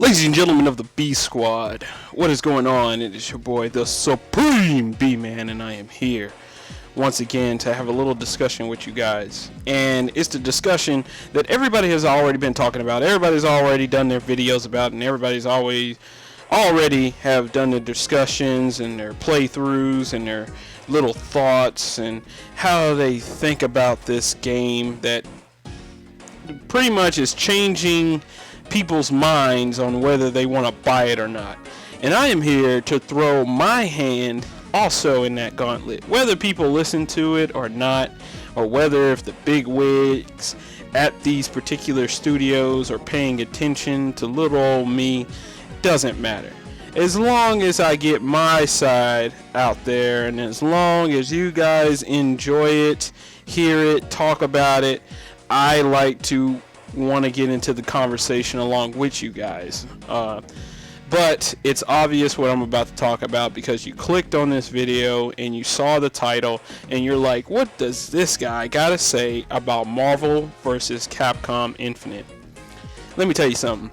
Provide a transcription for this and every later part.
Ladies and gentlemen of the B Squad, what is going on? It is your boy, the Supreme B-Man, and I am here once again to have a little discussion with you guys. And it's the discussion that everybody has already been talking about. Everybody's already done their videos about it, and everybody's already have done their discussions and their playthroughs and their little thoughts and how they think about this game that pretty much is changing people's minds on whether they want to buy it or not. And I am here to throw my hand also in that gauntlet, whether people listen to it or not, or whether if the big wigs at these particular studios are paying attention to little old me, doesn't matter. As long as I get my side out there, and as long as you guys enjoy it, hear it, talk about it, I like to want to get into the conversation along with you guys. But it's obvious what I'm about to talk about because you clicked on this video and you saw the title and you're like, what does this guy gotta say about Marvel vs. Capcom Infinite? Let me tell you something.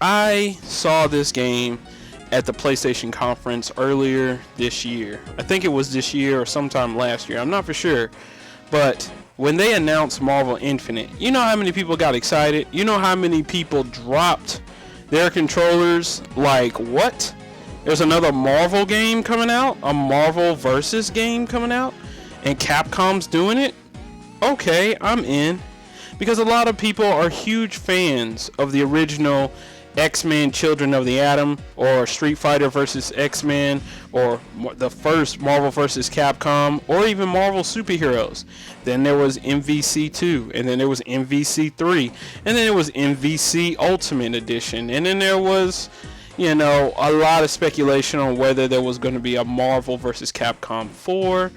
I saw this game at the PlayStation conference earlier this year. I think it was this year or sometime last year. I'm not for sure. But when they announced Marvel Infinite, you know how many people got excited? You know how many people dropped their controllers like, what? There's another Marvel game coming out? A Marvel versus game coming out? And Capcom's doing it? Okay, I'm in. Because a lot of people are huge fans of the original X-Men Children of the Atom, or Street Fighter vs. X-Men, or the first Marvel vs. Capcom, or even Marvel Superheroes. Then there was MVC2, and then there was MVC3, and then there was MVC Ultimate Edition, and then there was, you know, a lot of speculation on whether there was going to be a Marvel vs. Capcom 4,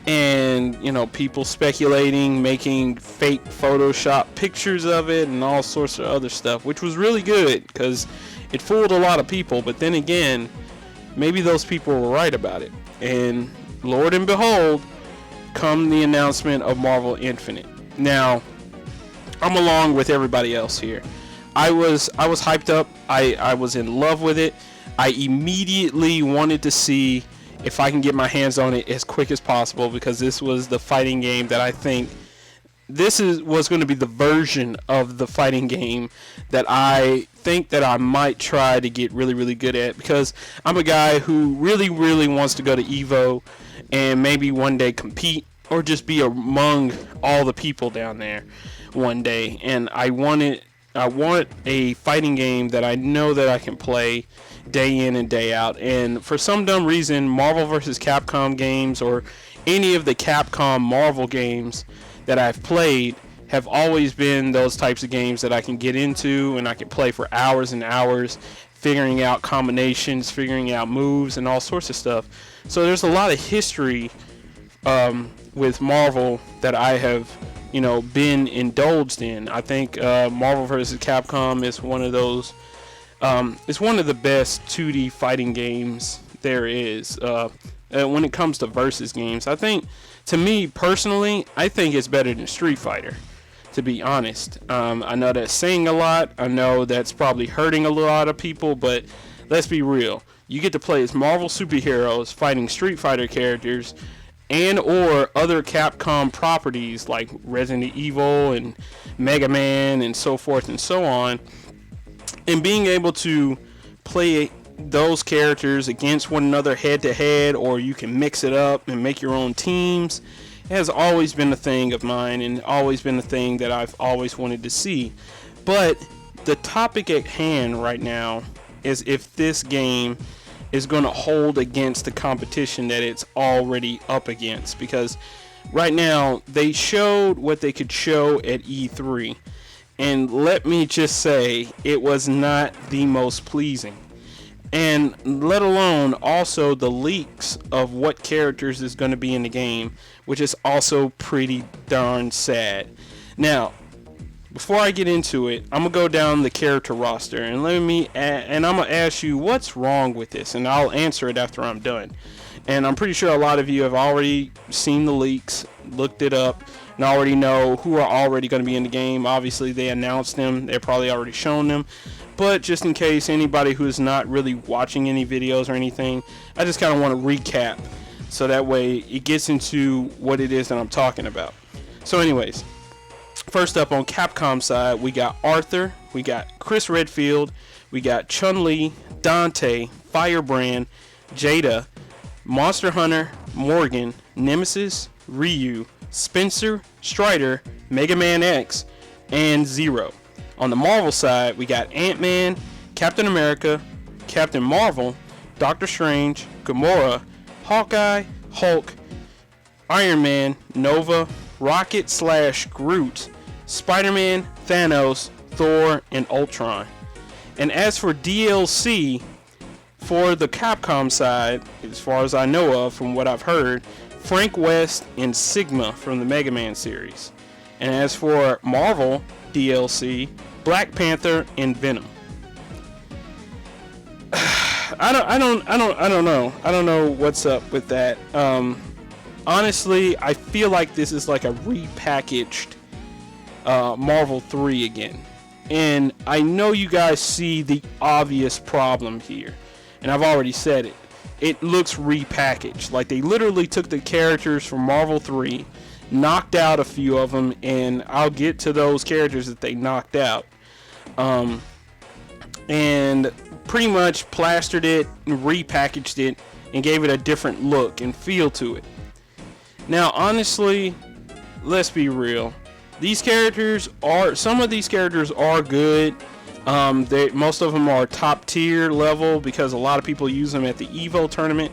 and, you know, people speculating, making fake Photoshop pictures of it and all sorts of other stuff, which was really good because it fooled a lot of people. But then again, maybe those people were right about it. And Lord and behold, come the announcement of Marvel Infinite. Now, I'm along with everybody else here. I was hyped up. I was in love with it. I immediately wanted to see if I can get my hands on it as quick as possible, because this was the fighting game that I think was going to be the version of the fighting game that I think that I might try to get really, really good at, because I'm a guy who really, really wants to go to EVO and maybe one day compete or just be among all the people down there one day. And I want a fighting game that I know that I can play day in and day out. And for some dumb reason, Marvel vs. Capcom games or any of the Capcom Marvel games that I've played have always been those types of games that I can get into and I can play for hours and hours, figuring out combinations, figuring out moves, and all sorts of stuff. So there's a lot of history with Marvel that I have, you know, been indulged in. I think Marvel vs. Capcom is one of those. It's one of the best 2D fighting games there is. When it comes to versus games, I think, to me personally, I think it's better than Street Fighter, to be honest. I know that's saying a lot. I know that's probably hurting a lot of people, but let's be real. You get to play as Marvel superheroes fighting Street Fighter characters and or other Capcom properties like Resident Evil and Mega Man and so forth and so on. And being able to play those characters against one another head to head, or you can mix it up and make your own teams, has always been a thing of mine and always been a thing that I've always wanted to see. But the topic at hand right now is if this game is going to hold against the competition that it's already up against. Because right now, they showed what they could show at E3. And let me just say, it was not the most pleasing. And let alone also the leaks of what characters is going to be in the game, which is also pretty darn sad. Now, before I get into it, I'm going to go down the character roster and I'm going to ask you what's wrong with this, and I'll answer it after I'm done. And I'm pretty sure a lot of you have already seen the leaks, looked it up, and already know who are already going to be in the game. Obviously, they announced them. They're probably already shown them. but just in case anybody who's not really watching any videos or anything, I just kind of want to recap so that way it gets into what it is that I'm talking about. So anyways, first up on Capcom side, we got Arthur, we got Chris Redfield, we got Chun-Li, Dante, Firebrand, Jada, Monster Hunter, Morgan, Nemesis, Ryu, Spencer, Strider, Mega Man X, and Zero. On the Marvel side, we got Ant-Man, Captain America, Captain Marvel, Doctor Strange, Gamora, Hawkeye, Hulk, Iron Man, Nova, Rocket/Groot, Spider-Man, Thanos, Thor, and Ultron. And as for DLC, for the Capcom side, as far as I know of, from what I've heard, Frank West and Sigma from the Mega Man series. And as for Marvel DLC, Black Panther and Venom. I don't know. I don't know what's up with that. Honestly, I feel like this is like a repackaged Marvel 3 again. And I know you guys see the obvious problem here. And I've already said it. It looks repackaged. Like they literally took the characters from Marvel 3, knocked out a few of them, and I'll get to those characters that they knocked out. And pretty much plastered it, and repackaged it, and gave it a different look and feel to it. Now, honestly, let's be real. Some of these characters are good. Most of them are top tier level because a lot of people use them at the Evo tournament,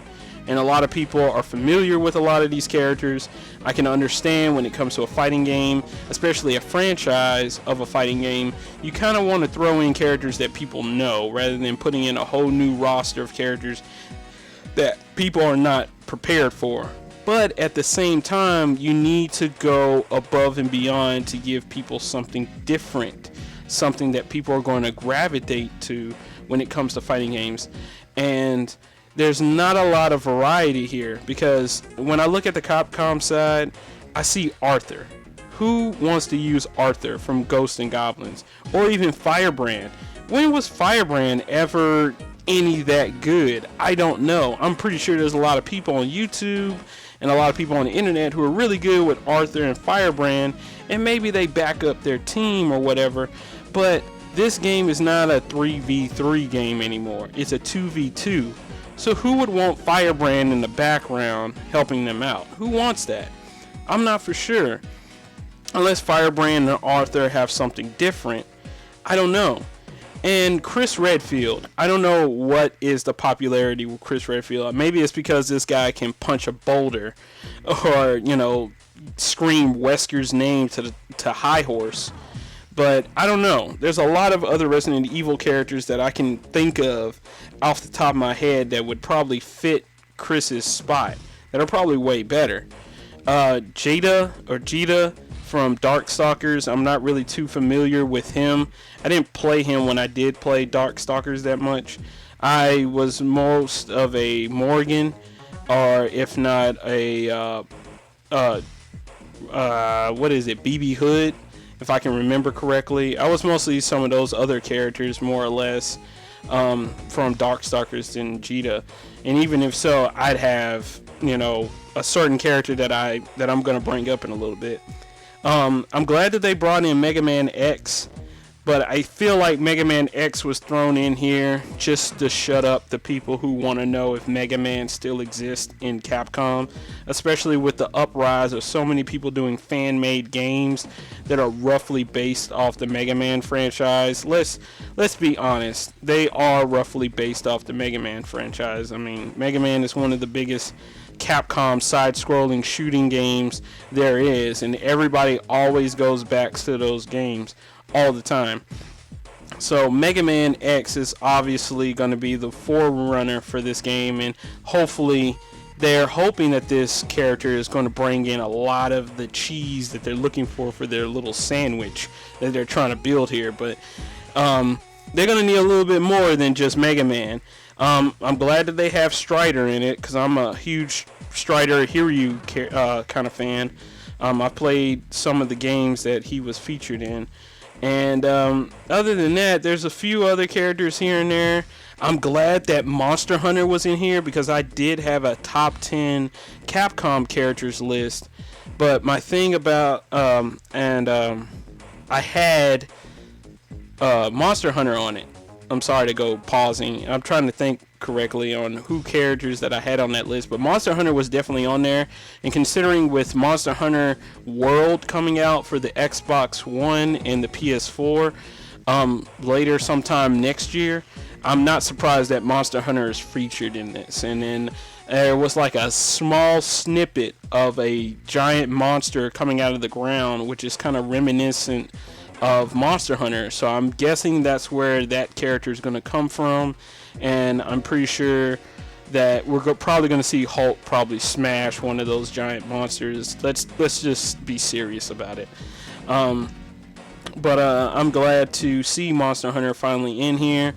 and a lot of people are familiar with a lot of these characters. I can understand when it comes to a fighting game, especially a franchise of a fighting game, you kind of want to throw in characters that people know rather than putting in a whole new roster of characters that people are not prepared for. But at the same time, you need to go above and beyond to give people something different, something that people are going to gravitate to when it comes to fighting games. And there's not a lot of variety here, because when I look at the Capcom side, I see Arthur. Who wants to use Arthur from Ghosts and Goblins? Or even Firebrand? When was Firebrand ever any that good? I don't know. I'm pretty sure there's a lot of people on YouTube and a lot of people on the internet who are really good with Arthur and Firebrand, and maybe they back up their team or whatever, but this game is not a 3v3 game anymore. It's a 2v2. So who would want Firebrand in the background helping them out? Who wants that? I'm not for sure. Unless Firebrand and Arthur have something different. I don't know. And Chris Redfield, I don't know what is the popularity with Chris Redfield. Maybe it's because this guy can punch a boulder, or, you know, scream Wesker's name to High Horse. But I don't know. There's a lot of other Resident Evil characters that I can think of off the top of my head that would probably fit Chris's spot, that are probably way better. Jada from Darkstalkers, I'm not really too familiar with him. I didn't play him when I did play Darkstalkers that much. I was most of a Morgan, or if not a BB Hood, if I can remember correctly. I was mostly some of those other characters, more or less, from Darkstalkers than Jada. And even if so, I'd have, you know, a certain character that I'm gonna bring up in a little bit. I'm glad that they brought in Mega Man X, but I feel like Mega Man X was thrown in here just to shut up the people who want to know if Mega Man still exists in Capcom, especially with the uprise of so many people doing fan-made games that are roughly based off the Mega Man franchise. Let's be honest, they are roughly based off the Mega Man franchise. I mean, Mega Man is one of the biggest Capcom side-scrolling shooting games there is, and everybody always goes back to those games all the time. So Mega Man X is obviously going to be the forerunner for this game, and hopefully they're hoping that this character is going to bring in a lot of the cheese that they're looking for their little sandwich that they're trying to build here. But they're going to need a little bit more than just Mega Man. I'm glad that they have Strider in it, because I'm a huge Strider Hiryu kind of fan. I played some of the games that he was featured in, And other than that, there's a few other characters here and there. I'm glad that Monster Hunter was in here because I did have a top 10 Capcom characters list. But my thing about I had Monster Hunter on it. I'm sorry to go pausing. I'm trying to think correctly on who characters that I had on that list, but Monster Hunter was definitely on there. And considering with Monster Hunter World coming out for the Xbox One and the PS4 later sometime next year, I'm not surprised that Monster Hunter is featured in this. And then there was like a small snippet of a giant monster coming out of the ground, which is kind of reminiscent of Monster Hunter. So I'm guessing that's where that character is going to come from. And I'm pretty sure that we're probably going to see Hulk probably smash one of those giant monsters. Let's just be serious about it. But I'm glad to see Monster Hunter finally in here.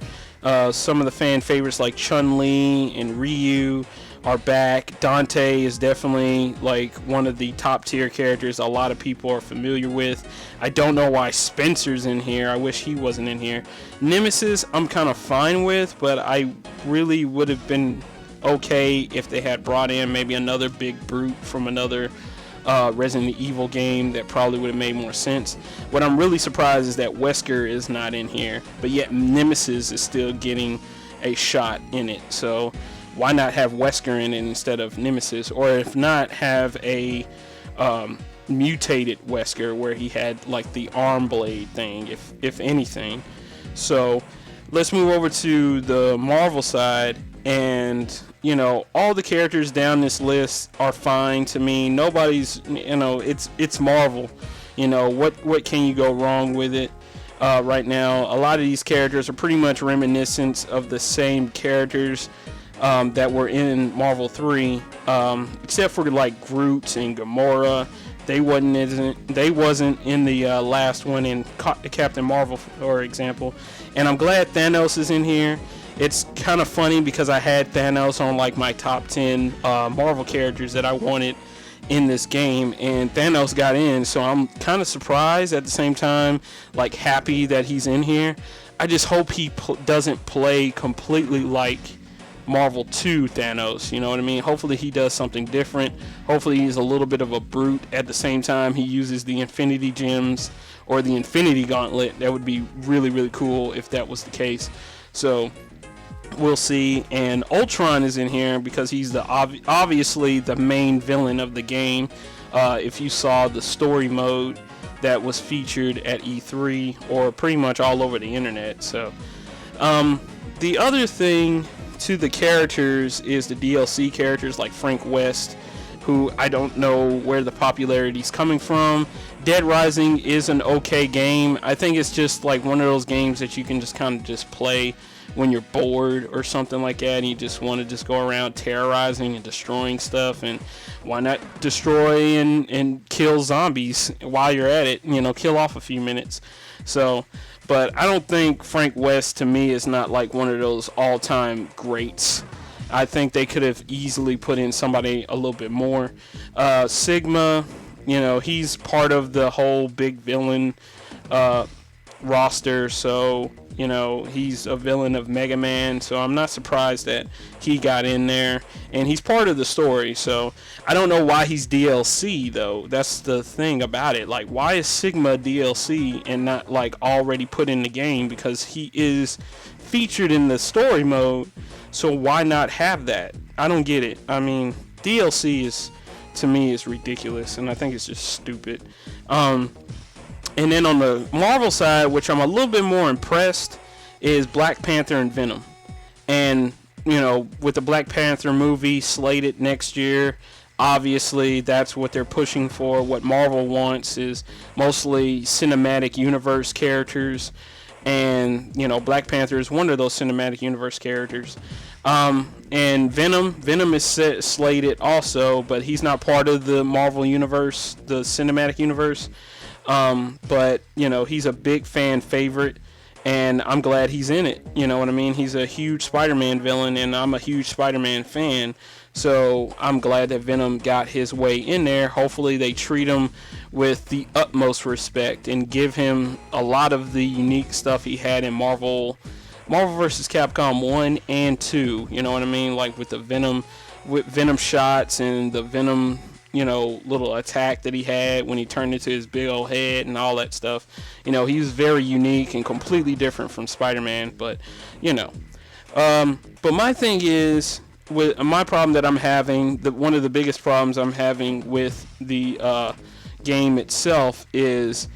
Some of the fan favorites like Chun-Li and Ryu are back. Dante is definitely like one of the top tier characters a lot of people are familiar with. I don't know why Spencer's in here. I wish he wasn't in here. Nemesis I'm kind of fine with, but I really would have been okay if they had brought in maybe another big brute from another Resident Evil game. That probably would have made more sense. What I'm really surprised is that Wesker is not in here, but yet Nemesis is still getting a shot in it. So why not have Wesker in it instead of Nemesis? Or if not, have a mutated Wesker where he had like the arm blade thing, if anything. So let's move over to the Marvel side. And you know, all the characters down this list are fine to me. Nobody's, you know, it's Marvel. You know, what can you go wrong with it? Right now, a lot of these characters are pretty much reminiscent of the same characters that were in Marvel 3, except for like Groot and Gamora. They wasn't in the last one in Captain Marvel, for example. And I'm glad Thanos is in here. It's kind of funny because I had Thanos on like my top 10 Marvel characters that I wanted in this game, and Thanos got in, so I'm kind of surprised at the same time, like happy that he's in here. I just hope he doesn't play completely like Marvel 2 Thanos, you know what I mean? Hopefully he does something different. Hopefully he's a little bit of a brute. At the same time, he uses the Infinity Gems or the Infinity Gauntlet. That would be really, really cool if that was the case. So we'll see. And Ultron is in here because he's the obviously the main villain of the game. If you saw the story mode that was featured at E3 or pretty much all over the internet. So the other thing to the characters is the DLC characters like Frank West, who I don't know where the popularity is coming from. Dead Rising is an okay game. I think it's just like one of those games that you can just kind of just play when you're bored or something like that, and you just want to just go around terrorizing and destroying stuff. And why not destroy and kill zombies while you're at it, you know, kill off a few minutes. So, but I don't think Frank West to me is not like one of those all-time greats. I think they could have easily put in somebody a little bit more. Sigma, you know, he's part of the whole big villain roster, so you know, he's a villain of Mega Man, so I'm not surprised that he got in there, and he's part of the story. So I don't know why he's DLC though. That's the thing about it. Like, why is Sigma DLC and not like already put in the game? Because he is featured in the story mode, so why not have that? I don't get it. I mean, DLC is, to me, is ridiculous, and I think it's just stupid. And then on the Marvel side, which I'm a little bit more impressed, is Black Panther and Venom. And, you know, with the Black Panther movie slated next year, obviously that's what they're pushing for. What Marvel wants is mostly cinematic universe characters. And, you know, Black Panther is one of those cinematic universe characters. And Venom is slated also, but he's not part of the Marvel universe, the cinematic universe. But you know, he's a big fan favorite, and I'm glad he's in it. You know what I mean? He's a huge Spider-Man villain, and I'm a huge Spider-Man fan. So I'm glad that Venom got his way in there. Hopefully they treat him with the utmost respect and give him a lot of the unique stuff he had in Marvel vs. Capcom 1 and 2. You know what I mean? Like with Venom shots and the Venom, little attack that he had when he turned into his big old head and all that stuff. He was very unique and completely different from Spider-Man, but but my thing is, with my problem that I'm having, one of the biggest problems I'm having with the game itself is,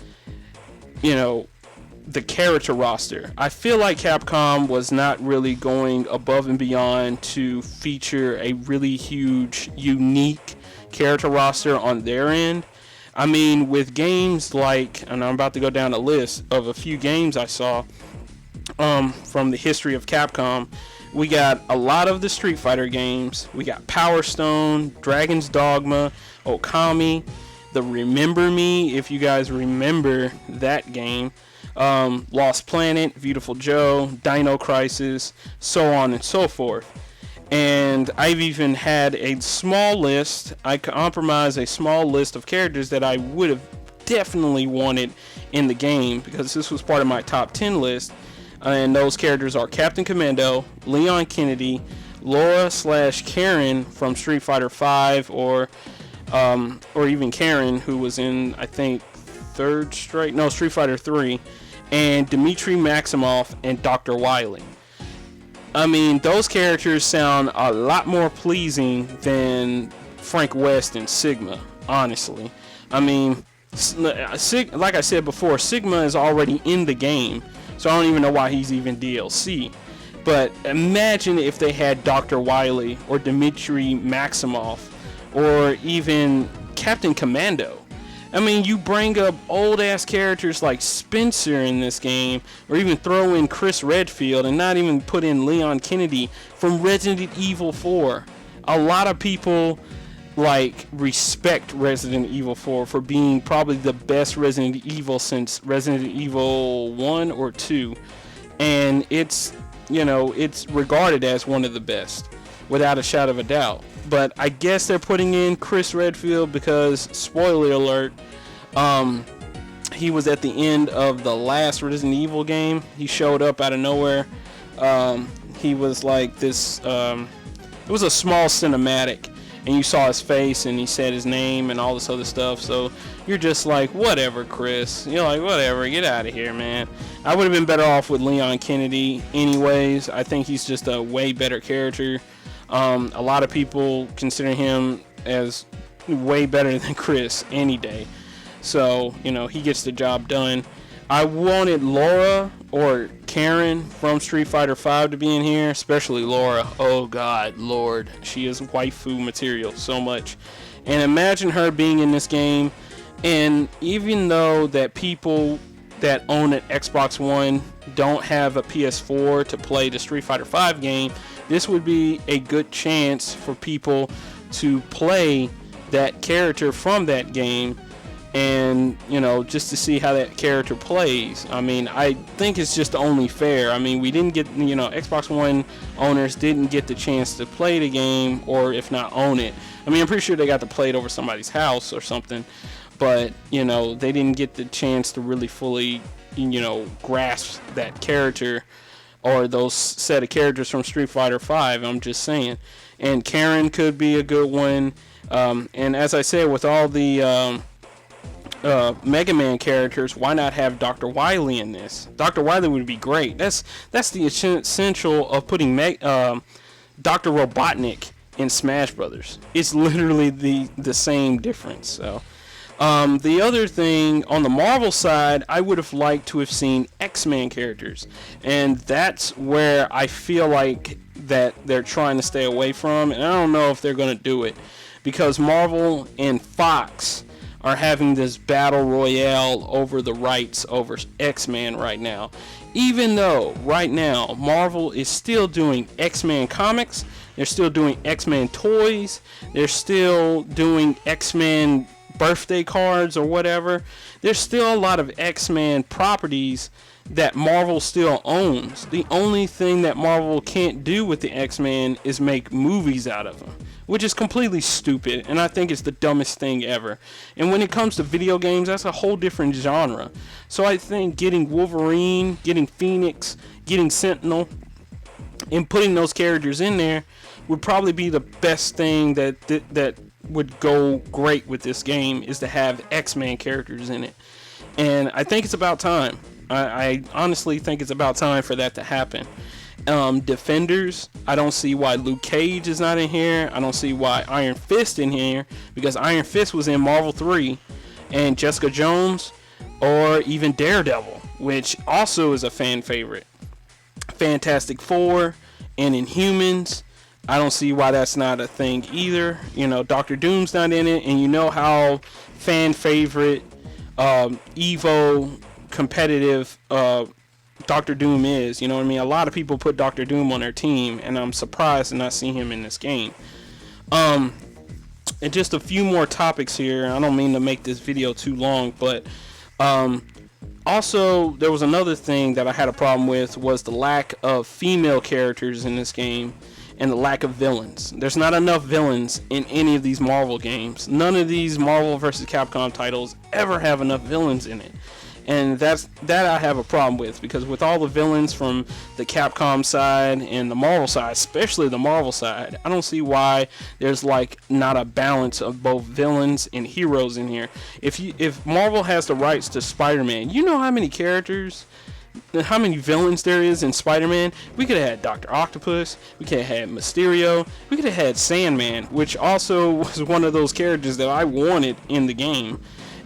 the character roster. I feel like Capcom was not really going above and beyond to feature a really huge, unique character roster on their end. I mean, with games like, and I'm about to go down a list of a few games I saw from the history of Capcom. We got a lot of the Street Fighter games. We got Power Stone, Dragon's Dogma, Okami, the Remember Me, if you guys remember that game, Lost Planet, Beautiful Joe, Dino Crisis, so on and so forth. And I've even had a small list. I compromised a small list of characters that I would have definitely wanted in the game, because this was part of my top 10 list. And those characters are Captain Commando, Leon Kennedy, Laura/Karen from Street Fighter V, or even Karen, who was in, I think, Street Fighter 3, and Dmitry Maximoff and Dr. Wily. I mean, those characters sound a lot more pleasing than Frank West and Sigma, honestly. I mean, like I said before, Sigma is already in the game, so I don't even know why he's even DLC. But imagine if they had Dr. Wily or Dmitry Maximoff or even Captain Commando. I mean, you bring up old-ass characters like Spencer in this game, or even throw in Chris Redfield and not even put in Leon Kennedy from Resident Evil 4. A lot of people respect Resident Evil 4 for being probably the best Resident Evil since Resident Evil 1 or 2. And it's regarded as one of the best, without a shadow of a doubt. But I guess they're putting in Chris Redfield because, spoiler alert, he was at the end of the last Resident Evil game. He showed up out of nowhere. He was like this, it was a small cinematic, and you saw his face and he said his name and all this other stuff. So you're just like, whatever, Chris. You're like, whatever, get out of here, man. I would have been better off with Leon Kennedy anyways. I think he's just a way better character. A lot of people consider him as way better than Chris any day. So, he gets the job done. I wanted Laura or Karen from Street Fighter V to be in here, especially Laura. Oh God, Lord, she is waifu material so much. And imagine her being in this game. And even though that people that own an Xbox One don't have a PS4 to play the Street Fighter V game, this would be a good chance for people to play that character from that game, and just to see how that character plays. I mean, I think it's just only fair. I mean, we didn't get, Xbox One owners didn't get the chance to play the game, or if not own it. I mean, I'm pretty sure they got to play it over somebody's house or something, but they didn't get the chance to really fully grasp that character or those set of characters from Street Fighter V. I'm just saying. And Karen could be a good one. And as I said, with all the Mega Man characters, why not have Dr. Wily in this? Dr. Wily would be great. That's the essential of putting Dr. Robotnik in Smash Brothers. It's literally the same difference. So the other thing on the Marvel side, I would have liked to have seen X-Men characters, and that's where I feel like that they're trying to stay away from, and I don't know if they're going to do it, because Marvel and Fox are having this battle royale over the rights over X-Men right now. Even though right now Marvel is still doing X-Men comics, they're still doing X-Men toys, they're still doing X-Men birthday cards or whatever. There's still a lot of X-Men properties that Marvel still owns. The only thing that Marvel can't do with the X-Men is make movies out of them, which is completely stupid, and I think it's the dumbest thing ever. And when it comes to video games, that's a whole different genre. So I think getting Wolverine, getting Phoenix, getting Sentinel, and putting those characters in there would probably be the best thing that would go great with this game, is to have X-Men characters in it. And I think it's about time. I honestly think it's about time for that to happen. Defenders, I don't see why Luke Cage is not in here. I don't see why Iron Fist in here, because Iron Fist was in Marvel 3, and Jessica Jones, or even Daredevil, which also is a fan favorite. Fantastic Four and Inhumans, I don't see why that's not a thing either. You know, Doctor Doom's not in it, and you know how fan favorite Evo competitive Doctor Doom is. You know what I mean? A lot of people put Doctor Doom on their team, and I'm surprised to not see him in this game. And just a few more topics here. I don't mean to make this video too long, but also there was another thing that I had a problem with, was the lack of female characters in this game and the lack of villains. There's not enough villains in any of these Marvel games. None of these Marvel vs. Capcom titles ever have enough villains in it. And that I have a problem with, because with all the villains from the Capcom side and the Marvel side, especially the Marvel side, I don't see why there's like not a balance of both villains and heroes in here. If Marvel has the rights to Spider-Man, you know how many characters, how many villains there is in Spider-Man? We could have had Dr. Octopus, we could have had Mysterio, we could have had Sandman, which also was one of those characters that I wanted in the game,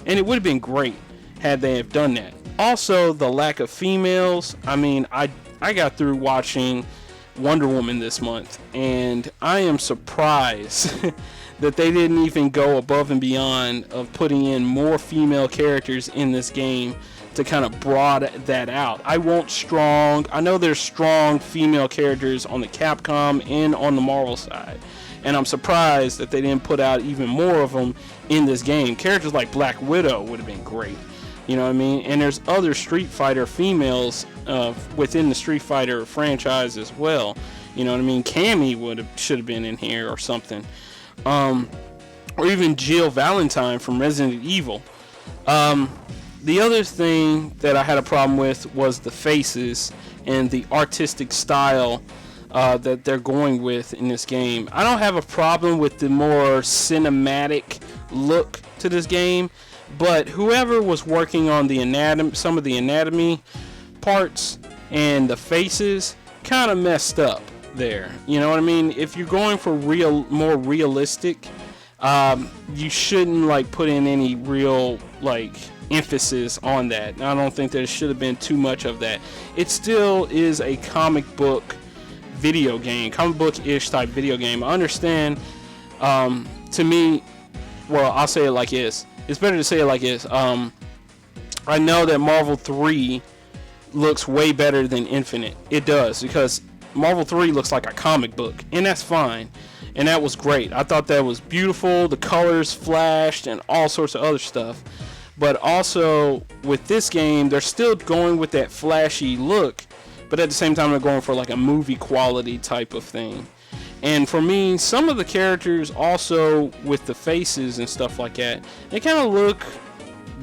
and it would have been great had they have done that. Also, the lack of females. I mean, I got through watching Wonder Woman this month, and I am surprised that they didn't even go above and beyond of putting in more female characters in this game to kind of broad that out. I know there's strong female characters on the Capcom and on the Marvel side, and I'm surprised that they didn't put out even more of them in this game. Characters like Black Widow would have been great. You know what I mean? And there's other Street Fighter females within the Street Fighter franchise as well. You know what I mean? Cammy should have been in here or something. Or even Jill Valentine from Resident Evil. The other thing that I had a problem with was the faces and the artistic style that they're going with in this game. I don't have a problem with the more cinematic look to this game, but whoever was working on the some of the anatomy parts and the faces kind of messed up there. You know what I mean? If you're going for more realistic, you shouldn't like put in any real like emphasis on that. I don't think there should have been too much of that. It still is a comic book video game, comic book-ish type video game. I understand. To me, well, I'll say it like this. It's better to say it like this. I know that Marvel 3 looks way better than Infinite. It does, because Marvel 3 looks like a comic book, and that's fine. And that was great. I thought that was beautiful. The colors flashed and all sorts of other stuff. But also, with this game, they're still going with that flashy look, but at the same time, they're going for like a movie quality type of thing. And for me, some of the characters also with the faces and stuff like that, they kind of look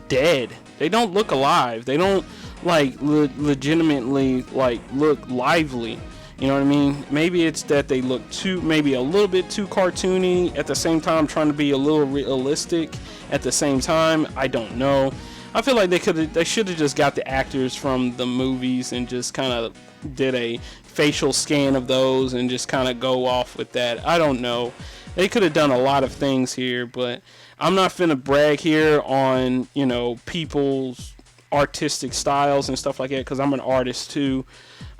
dead. They don't look alive. They don't like legitimately like look lively. You know what I mean? Maybe it's that they look maybe a little bit too cartoony, at the same time trying to be a little realistic at the same time. I don't know. I feel like they should have just got the actors from the movies and just kind of did a facial scan of those and just kind of go off with that. I don't know. They could have done a lot of things here, but I'm not finna brag here on, you know, people's artistic styles and stuff like that, because I'm an artist too,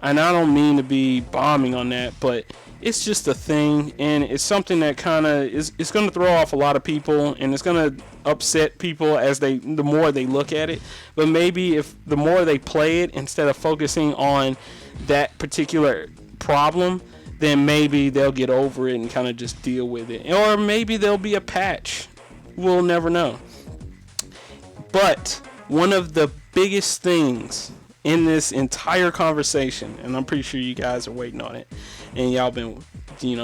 and I don't mean to be bombing on that, but it's just a thing, and it's something that kind of it's going to throw off a lot of people, and it's going to upset people as the more they look at it. But maybe if the more they play it, instead of focusing on that particular problem, then maybe they'll get over it and kind of just deal with it, or maybe there'll be a patch. We'll never know. But one of the biggest things in this entire conversation, and I'm pretty sure you guys are waiting on it, and y'all been,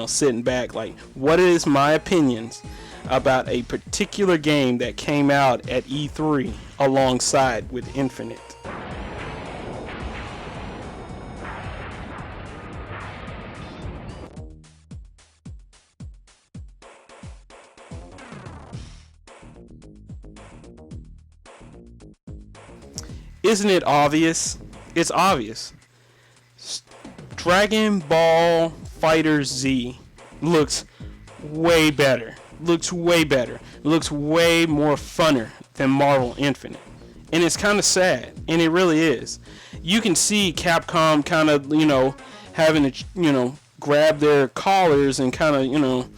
sitting back like, what is my opinions about a particular game that came out at E3 alongside with Infinite? Isn't it obvious? It's obvious. Dragon Ball Fighters Z looks way better. Looks way better. Looks way more funner than Marvel Infinite. And it's kind of sad. And it really is. You can see Capcom kind of, having to, grab their collars and kind of,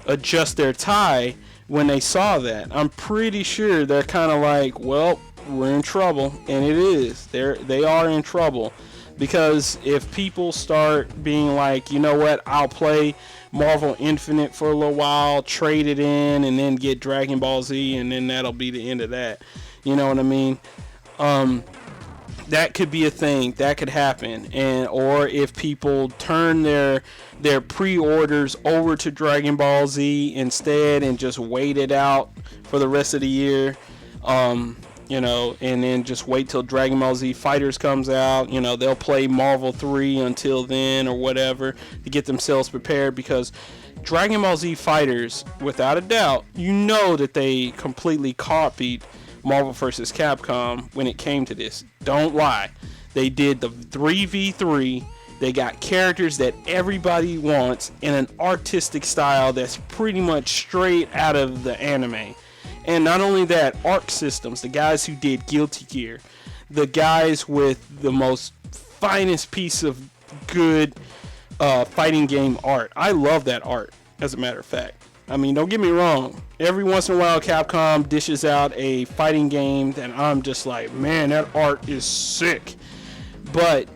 adjust their tie when they saw that. I'm pretty sure they're kind of like, well, we're in trouble. And it is. They are in trouble. Because if people start being like, you know what, I'll play Marvel Infinite for a little while, trade it in, and then get Dragon Ball Z, and then that'll be the end of that. You know what I mean? That could be a thing. That could happen. Or if people turn their pre-orders over to Dragon Ball Z instead and just wait it out for the rest of the year, and then just wait till Dragon Ball Z Fighters comes out. They'll play Marvel 3 until then or whatever to get themselves prepared, because Dragon Ball Z Fighters, without a doubt, that they completely copied Marvel vs. Capcom when it came to this. Don't lie. They did the 3v3. They got characters that everybody wants in an artistic style that's pretty much straight out of the anime. And not only that, Arc Systems, the guys who did Guilty Gear, the guys with the most finest piece of good fighting game art. I love that art, as a matter of fact. I mean, don't get me wrong. Every once in a while, Capcom dishes out a fighting game that I'm just like, man, that art is sick. But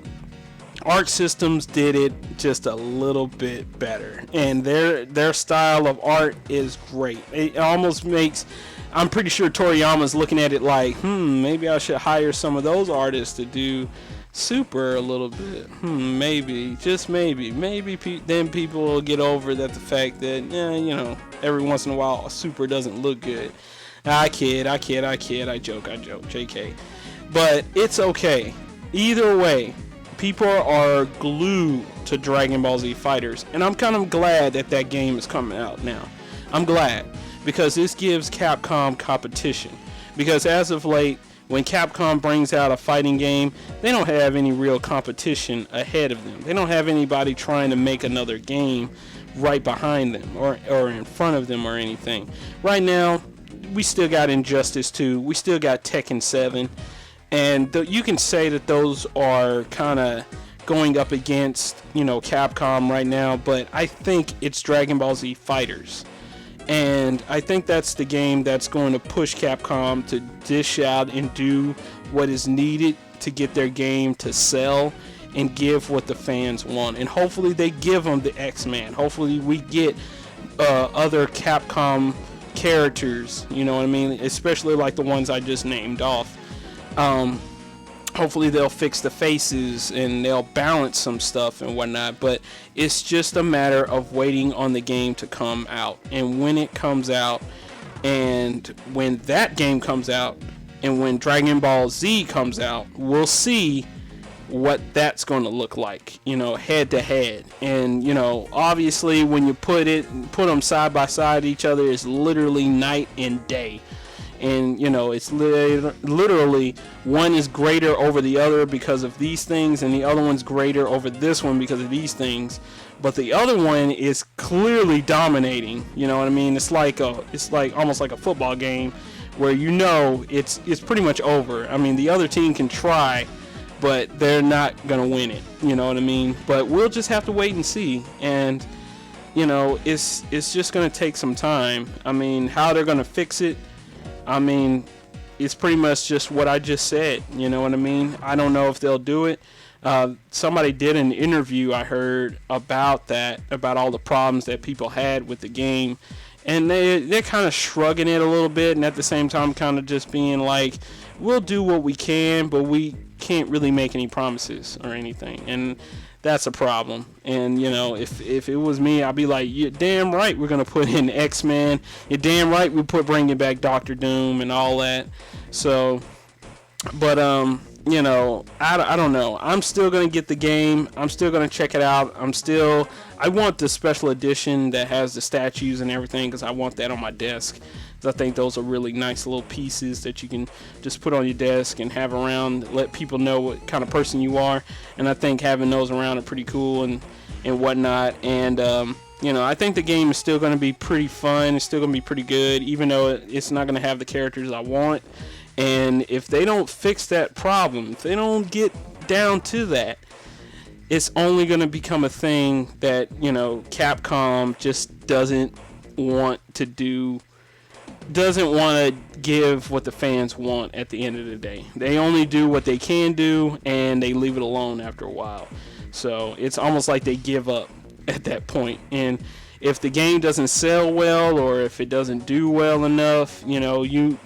Arc Systems did it just a little bit better. And their style of art is great. It almost makes... I'm pretty sure Toriyama's looking at it like, maybe I should hire some of those artists to do Super a little bit. Maybe, just maybe. Then people will get over the fact that, every once in a while, Super doesn't look good. I kid, I joke, JK. But it's okay. Either way, people are glued to Dragon Ball Z Fighters, and I'm kind of glad that game is coming out now. I'm glad. Because this gives Capcom competition. Because as of late, when Capcom brings out a fighting game, they don't have any real competition ahead of them. They don't have anybody trying to make another game right behind them or in front of them or anything. Right now, we still got Injustice 2. We still got Tekken 7. And you can say that those are kind of going up against, Capcom right now. But I think it's Dragon Ball Z Fighters. And I think that's the game that's going to push Capcom to dish out and do what is needed to get their game to sell and give what the fans want. And hopefully they give them the X-Men. Hopefully we get other Capcom characters, you know what I mean? Especially like the ones I just named off. Hopefully they'll fix the faces and they'll balance some stuff and whatnot, but it's just a matter of waiting on the game to come out. And when it comes out, and when that game comes out, and when Dragon Ball Z comes out, we'll see what that's going to look like, head to head. And obviously when you put them side by side each other, it's literally night and day. And it's literally one is greater over the other because of these things, and the other one's greater over this one because of these things. But the other one is clearly dominating. You know what I mean? It's like almost like a football game where it's pretty much over. I mean, the other team can try, but they're not gonna win it. You know what I mean? But we'll just have to wait and see. And it's just gonna take some time. I mean, how they're gonna fix it, I mean, it's pretty much just what I just said. You know what I mean? I don't know if they'll do it. Somebody did an interview, I heard, about all the problems that people had with the game. And they're kind of shrugging it a little bit, and at the same time kind of just being like, we'll do what we can, but we can't really make any promises or anything, and that's a problem. And you know, if it was me, I'd be like, you're damn right we're gonna put in X-Men, you're damn right we bringing back Doctor Doom and all that. So but you know, I don't know, I'm still gonna get the game, I'm still gonna check it out. I want the special edition that has the statues and everything, because I want that on my desk. I think those are really nice little pieces that you can just put on your desk and have around, let people know what kind of person you are. And I think having those around are pretty cool and whatnot. And you know, I think the game is still going to be pretty fun. It's still going to be pretty good, even though it's not going to have the characters I want. And if they don't fix that problem, if they don't get down to that, it's only going to become a thing that, you know, Capcom just doesn't want to do, doesn't want to give what the fans want at the end of the day. They only do what they can do, and they leave it alone after a while. So it's almost like they give up at that point. And if the game doesn't sell well, or if it doesn't do well enough, you know,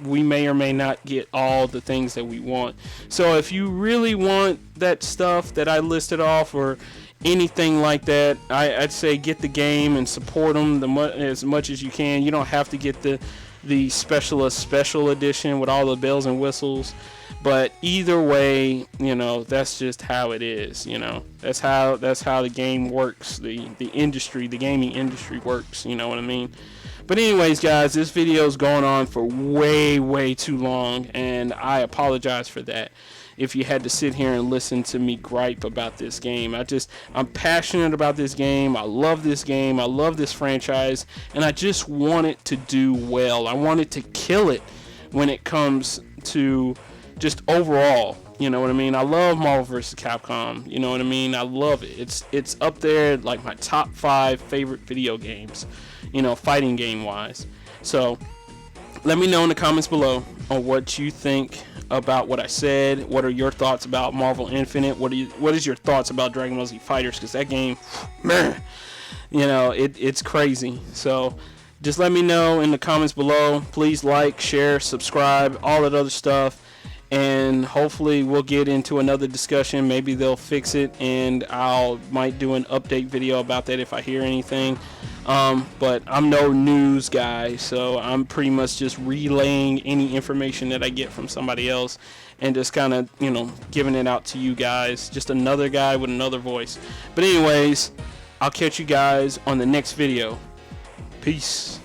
we may or may not get all the things that we want. So if you really want that stuff that I listed off, or anything like that, I'd say get the game and support them as much as you can. You don't have to get the special edition with all the bells and whistles, but either way, you know, that's just how it is. You know, that's how the game works, the industry, the gaming industry works, you know what I mean? But anyways, guys, this video is going on for way too long, and I apologize for that if you had to sit here and listen to me gripe about this game. I'm passionate about this game. I love this game. I love this franchise, and I just want it to do well. I want it to kill it when it comes to just overall, you know what I mean? I love Marvel vs. Capcom, you know what I mean? I love it. It's up there like my top 5 favorite video games, you know, fighting game wise. So let me know in the comments below on what you think about what I said. What are your thoughts about Marvel Infinite? What is your thoughts about Dragonball Z Fighters? Because that game, man, you know, it's crazy. So just let me know in the comments below. Please like, share, subscribe, all that other stuff, and hopefully we'll get into another discussion. Maybe they'll fix it, and might do an update video about that if I hear anything. But I'm no news guy, so I'm pretty much just relaying any information that I get from somebody else and just kind of, you know, giving it out to you guys. Just another guy with another voice. But anyways, I'll catch you guys on the next video. Peace.